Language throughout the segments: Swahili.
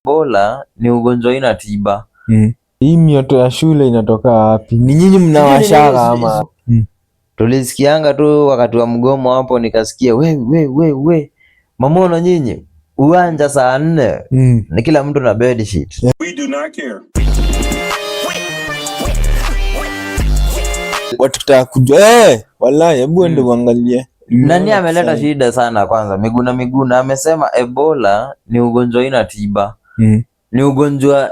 Ebola ni ugonjwa ina tiba. Hii mioto ya shule inatoka wapi? Ni nyinyi mnawashara ama? Tulisikianga tu wakati wa mgomo hapo, nikasikia we mamono nyinyi uwanja saa 4 na kila mtu na bed sheet. We do not care. Watu kitaka kujua wallahi, hebu ende uangalie. Nani ameleta shida sana kwanza? Miguna amesema Ebola ni ugonjwa ina tiba. Ni ugonjwa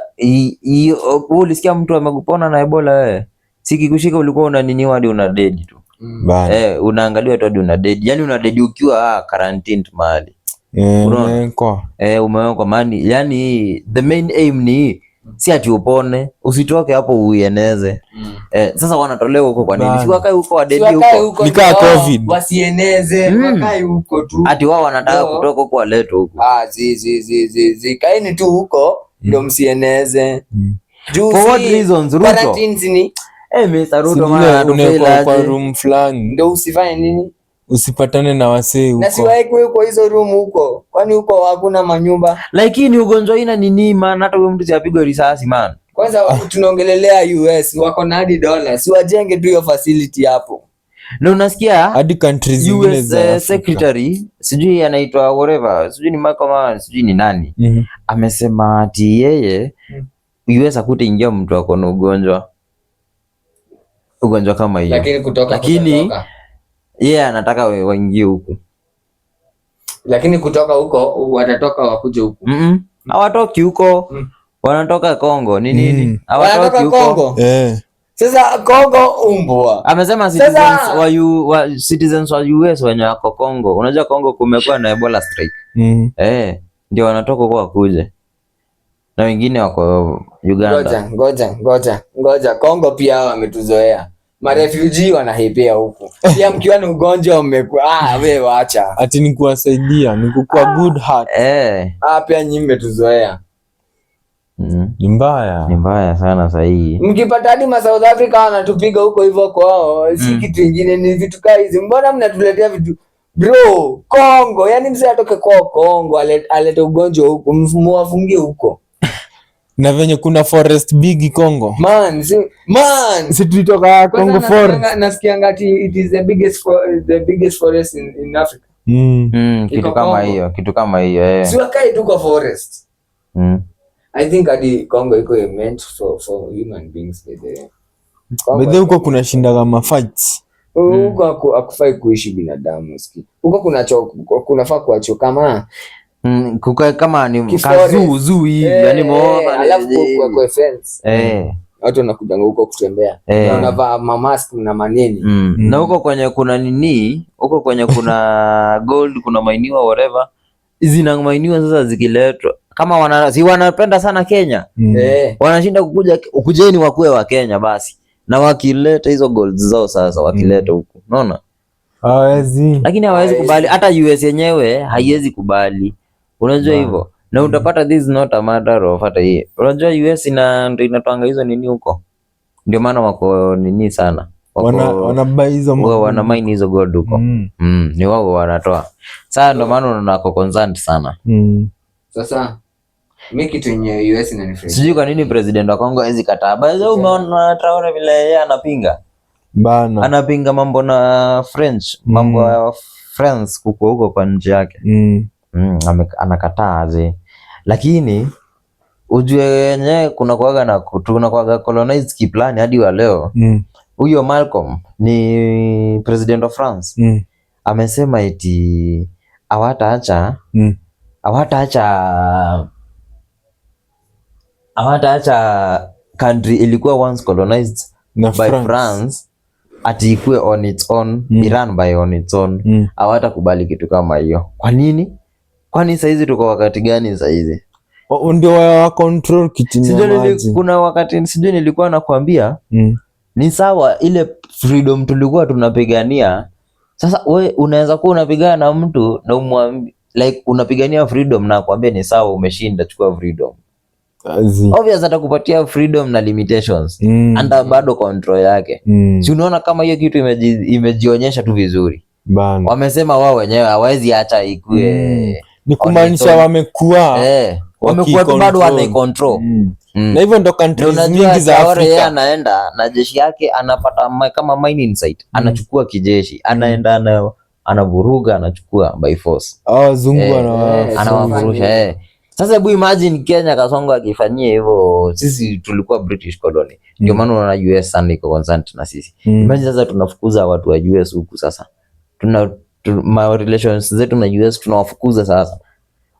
ulisikia mtu amekupona na Ebola wewe? Sikikushika ulikuwa unaniniwa hadi una dead tu. Unaangaliwa tu hadi una dead. Yaani una dead ukiwa quarantined mahali. Umewekwa mani. Yaani the main aim ni si ati upone, usitoke hapo uieneze. Sasa wanatolewa huko kwa nini? Si wakae huko wa dead huko. Nikaa COVID. Wasieneze, wakae huko tu. Ati wao wanataka kutoka huko waleto huko. Kaeni tu huko ndio msieneze. For what reasons Ruto? Quarantine ni Mr. Ruto maana unawekwa kwa room fulani. Ndio usifanye nini? Usipatane na wasee huko. Na siwaekwe kwa hizo room huko. Kwani huko hakuna manyumba? Like ni ugonjwa ina nini man, hata huyo mtu siapigwe risasi man. Kwanza tunaongelelea US wako na hadi dola. Si wajenge tu hiyo facility hapo. Na unasikia hadi countries zingine za secretary sijui anaitwa whatever, sijui ni Malcolm, sijui ni nani. Amesema ati yeye US hakutaingia mtu ako na ugonjwa kama hiyo. Lakini yeye anataka waingie huku. Lakini kutoka huko watatoka wakuje huku. Hawatoki huko. Wanatoka Kongo. Ni nini? Hawatoki huko. Sasa Kongo umbwa. Amesema citizens wa US wenye wako Kongo. Unajua Kongo kumekuwa na Ebola strike. Ndio wanatoka huko wakuje. Na wengine wako Uganda. Ngoja. Kongo pia wametuzoea. Marefugee wanahepea huku. Pia mkiwa na ugonjwa mmekuwa wewe waacha. Ati ni kuwasaidia, ni kukua good heart. Pia nyinyi mmetuzoea. Ni mbaya sana sahihi. Mkipata hadi ma South Africa wanatupiga huko hivyo kwao. Si kitu kingine, ni vitu kama hizi. Mbona mnatuletea vitu bro? Kongo, yani mzee atoke kwa Kongo alete ugonjwa huko, mwafungie huko. Na venye kuna forest big Kongo. Si tulitoka Kongo forest. Nasikia ngati it is the biggest forest in Africa. Kitu kama hiyo. Si wakae tu kwa forest. I think hadi Kongo iko meant for human beings Bede huko kuna shinda kama fights. Huko hakufai kuishi binadamu ski. Huko kunafaa kuacho kama kukae kama ni kazuu hivi yani mbona alafu kwa fence. Watu wanakuja huko kutembea. Wanavaa mask na manini. Na huko kwenye kuna nini? Huko kwenye kuna gold, kuna mainiwa whatever. Zina mainiwa sasa zikiletwa. Kama wanapenda sana Kenya. Wanashinda ukujeni wakue wa Kenya basi. Na wakileta hizo gold zao sasa wakileta huko. Unaona? Hawezi. Lakini hawezi kubali, hata US yenyewe haiwezi kubali. Unajua hivyo? Na utapata this is not a matter of hata hii. Unajua US ndio inatoanga hizo nini huko. Ndio maana wako nini sana. Wanabai hizo wana mine hizo gold huko. Ni wao wanatoa. Sasa ndio maana unako concerned sana. Sasa mimi kitu yenye US inanifresh. Sijui kwa nini president wa Kongo hawezi kataa. Baadhi umeona Traore vile yeye anapinga. Bana. Anapinga mambo na French, mambo ya France huko kwa nje yake. Anakataa aje. Lakini ujue yenyewe kuna kuaga colonized kiplani hadi wa leo. Huyo Malcolm ni president of France. Amesema eti hawataacha country ilikuwa once colonized by France ati ikuwe on its own, Iran by on its own. Hawatakubali kitu kama hiyo. Kwa nini? Kwani saizi tuko wakati gani saizi? Ndio wa control kitini. Kuna wakati sijui nilikuwa nakwambia ni sawa ile freedom tulikuwa tunapigania. Sasa we unaweza kuwa unapigana na mtu na umwambie like unapigania freedom na akwambia ni sawa umeshinda, chukua freedom. Obviously atakupatia freedom na limitations. Anda bado control yake. Si unaona kama hiyo kitu imejionyesha tu vizuri. Wamesema wao wenyewe hawezi acha ikue. Ni kumaanisha wamekuwa wamekuwa tu bado wanaicontrol. Na hivyo ndo countries nyingi za Afrika. Yeye anaenda na jeshi yake, anapata kama mining site, anachukua kijeshi, anaenda anavuruga, anachukua by force. Zungu anawavurusha. Sasa hebu imagine Kenya Kasongo akifanyia hivyo, sisi tulikuwa British colony. Ndio maana unaona US sana iko concerned na sisi. Imagine sasa tunafukuza watu wa US huku sasa. My relations zetu na US tunawafukuza sasa.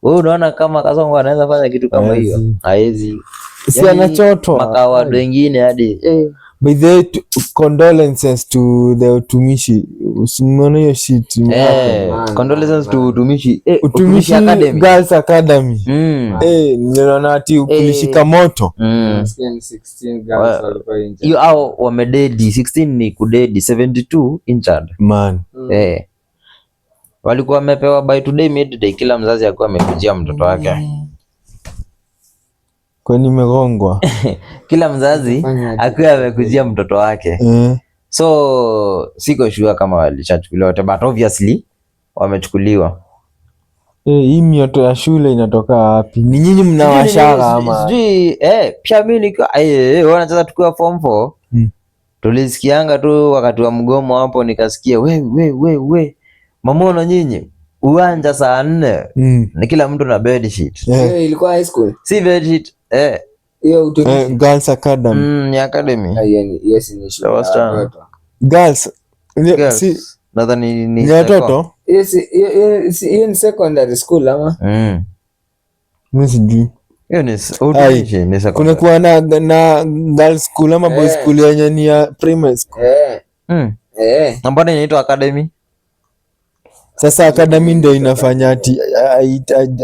Wewe unaona kama Kasongo anaweza fanya kitu kama hiyo? Haezi. Si anachotwa. Maka watu wengine hadi by the way, condolences to the Utumishi. Usimuone hiyo shit. Condolences to Utumishi. Utumishi Academy. Girls Academy. Niliona ati kulishika moto. 16 girls walikuwa injured. You hao wamededi, 16 ni kudedi, 72 injured. Man. Walikuwa wamepewa by today midday, kila mzazi alikuwa amekujia mtoto wake. Kwani nimegongwa? Kila mzazi akiwa amekujia mtoto wake. So siko sure kama walishachukuliwa wote, but obviously wamechukuliwa. Hii mioto ya shule inatoka wapi? Ni nyinyi mnawashara ama? Sijui pia mimi nikiwa wanacheza tukiwa form 4. Tulisikianga tu wakati wa mgomo hapo, nikasikia we mamono nyinyi uwanja saa 4 ni kila mtu na bed sheet. Ilikuwa high school. Si bed sheet. Hiyo Utumishi. Girls Academy. Ni academy. Yes, ni shule. Girls. Si nadhani ni watoto. Yes, hiyo ni secondary school ama? Mimi sijui. Hiyo ni Utumishi ni secondary. Kuna kuwa na girls school ama boys school yenye ni ya primary school. Mbona inaitwa academy? Sasa academy ndio inafanya ati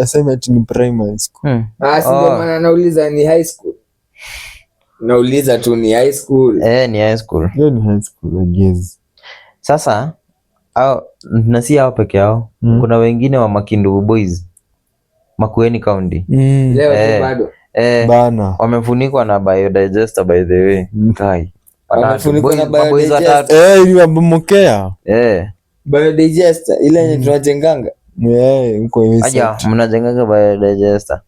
aseme ati ni primary school. Ndio maana nauliza ni high school. Nauliza tu ni high school. Ni high school. Hiyo ni high school, yes. Sasa na si hao peke yao. Kuna wengine wa Makindu Boys, Makueni County. Leo bado. Bana. Wamefunikwa na biodigester by the way. Kai. Wamefunikwa na biodigester. Ili wabomokea. Biodigester ile yenye tunajenganga. Uko hivi. Aja, mnajenganga biodigester.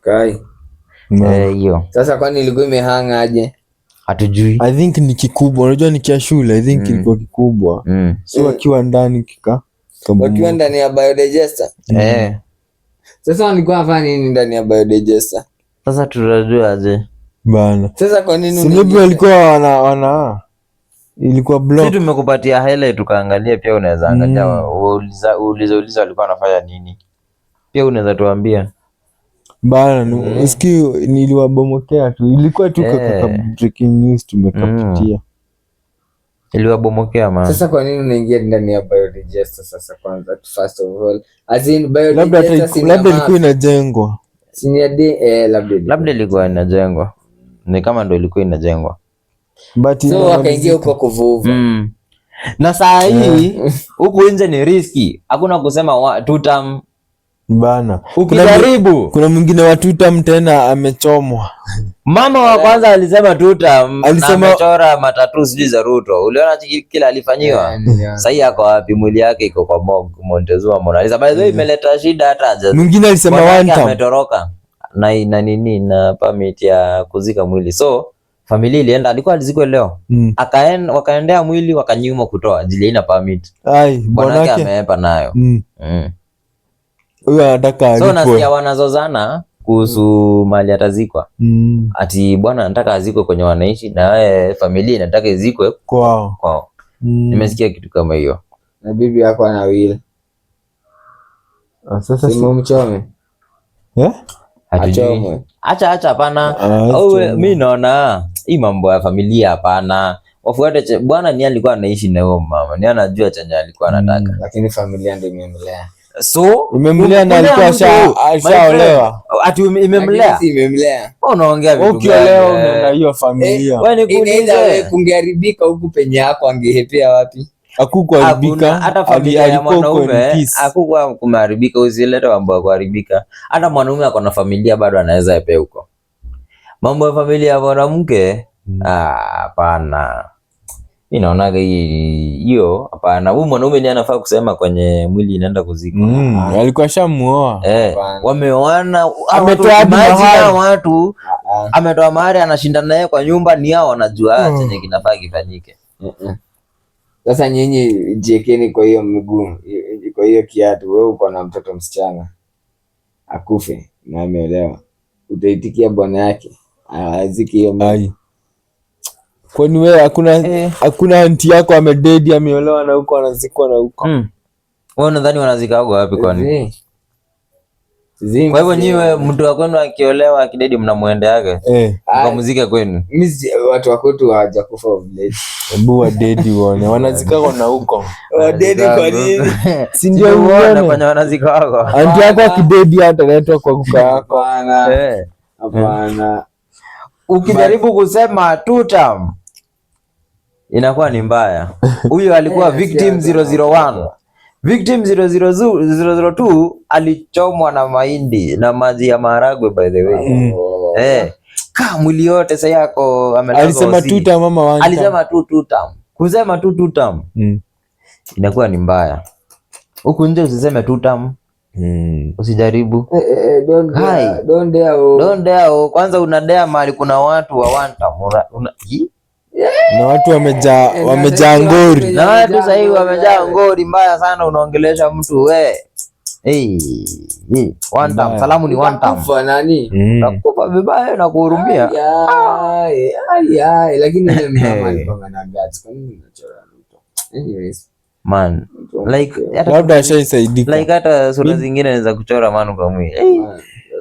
Kai. Hiyo. Sasa kwani ilikuwa imehanga aje? Hatujui. I think ni kikubwa. Unajua ni kia shule. I think ilikuwa kikubwa. So wakiwa ndani wakiwa ndani ya biodigester. Sasa walikuwa wanafanya nini ndani ya biodigester? Sasa tunajua aje. Bana. Sasa kwa nini Sinibu walikuwa wana ilikuwa block. Sisi tumekupatia highlight tukaangalia, pia unaweza angalia uulize walikuwa wanafanya nini. Pia unaweza tuambia. Bana, usikii niliwabomokea tu. Ilikuwa tu kaka breaking news tumekapitia. Iliwabomokea man. Sasa kwa nini unaingia ndani ya biodigester sasa kwanza? First of all, as in biodigester labda ilikuwa inajengwa. Labda ilikuwa inajengwa. Ni kama ndio ilikuwa inajengwa. So wakaingia huko kuvuva. Na saa hii huku nje ni riski. Hakuna kusema tutam bana. Ukijaribu kuna mwingine wa tutam tena amechomwa. Mama wa kwanza alisema tutam, alisema amechora matatu sijui za Ruto. Uliona kila alifanyiwa? Sasa hii ako wapi? Mwili yake iko kwa Montezuma Mona Lisa. By the way imeleta shida hata. Mwingine alisema one time ametoroka na nini na permit ya kuzika mwili. So familia ilienda, alikuwa alizikwa leo. Wakaendea mwili wakanyuma kutoa ajili ina permit. Bwana yake ameepa nayo. Huyo anataka alipwe. So nasikia wanazozana kuhusu mali atazikwa. Ati bwana anataka azikwe kwenye wanaishi na familia inataka izikwe kwao. Nimesikia kitu kama hiyo. Na bibi yako ana will. Sasa simu mchome. Achomwe. Acha hapana. Mimi naona hii mambo ya familia hapana. Wafuate bwana ni alikuwa anaishi na huyo mama. Ni anajua chenye alikuwa anataka. Lakini familia ndio imemlea. So imemlea na alikuwa ashaolewa. Ati imemlea? Imemlea. Unaongea vitu gani? Ukiolewa unaenda hiyo familia. Wewe nikuulize, kungeharibika huku penye yako angehepea wapi? Hakukuharibika. Hata familia ya mwanaume hakukuwa kumeharibika. Usilete mambo ya kuharibika. Hata mwanaume ako na familia bado anaweza epea huko. Mambo ya familia ya mwanamke hapana. Mimi naonaga hiyo hapana. Huyu mwanaume ni anafaa kusema kwenye mwili inaenda kuzikwa. Alikuwa shamuoa. Wameoana, ametoa watu ametoa mahari, anashinda naye kwa nyumba, ni hao wanajua chenye kinafaa kifanyike. Sasa nyinyi jiekeni kwa hiyo mguu, kwa hiyo kiatu. Wewe uko na mtoto msichana akufe na ameolewa, utaitikia bwana yake aziki hiyo mai? Kwani wewe hakuna anti yako amededi ameolewa na huko anazikwa na huko? Wewe unadhani wanazika huko wapi kwani? Kwa hivyo nyiwe mtu wa kwenu akiolewa akidedi mnamuendeaga kwa muziki kwenu? Watu wa kwetu hawajakufa village. Hebu wa dedi wone wanazika na huko. Wa dedi kwa nini? Si ndio uone kwenye wanazika wako. Anti yako akidedi ataletwa kwa kuka yako. Hapana. Ukijaribu kusema tutam inakuwa ni mbaya. Huyo alikuwa victim 001. Victim 002 alichomwa na mahindi na maji ya maharagwe by the way. Mwili yote sasa yako alisema tutam mama wangu. Alisema tutam. Kusema tutam. Inakuwa ni mbaya. Huku nje usiseme tutam. Usijaribu. Don't dare. Kwanza unadea mahali kuna watu wa wantam. Na watu wamejaa ngori. Na watu sasa hivi wamejaa ngori mbaya sana, unaongelesha mtu one time, salamu ni one time. Kufa nani? Nakufa vibaya na kuhurumia. Lakini ile mama alipanga na guts. Kwa nini unachora mtu? Anyways, Man, like labda ashaisaidika. Like hata sura zingine naweza kuchora manu kwa mwili.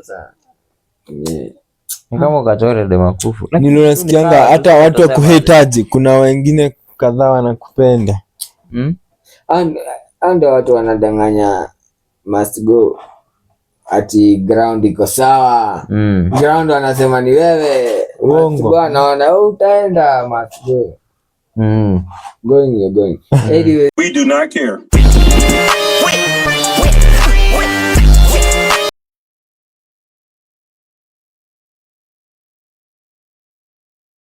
Sasa ni kama ukachore dema kufu. Nilisikianga hata watu wa kuhitaji, kuna wengine kadhaa wanakupenda. Ando watu wanadanganya must go ati ground iko sawa. Ground wanasema ni wewe. Uongo. Anaona utaenda must go. Going you're going. Anyway, we do not care.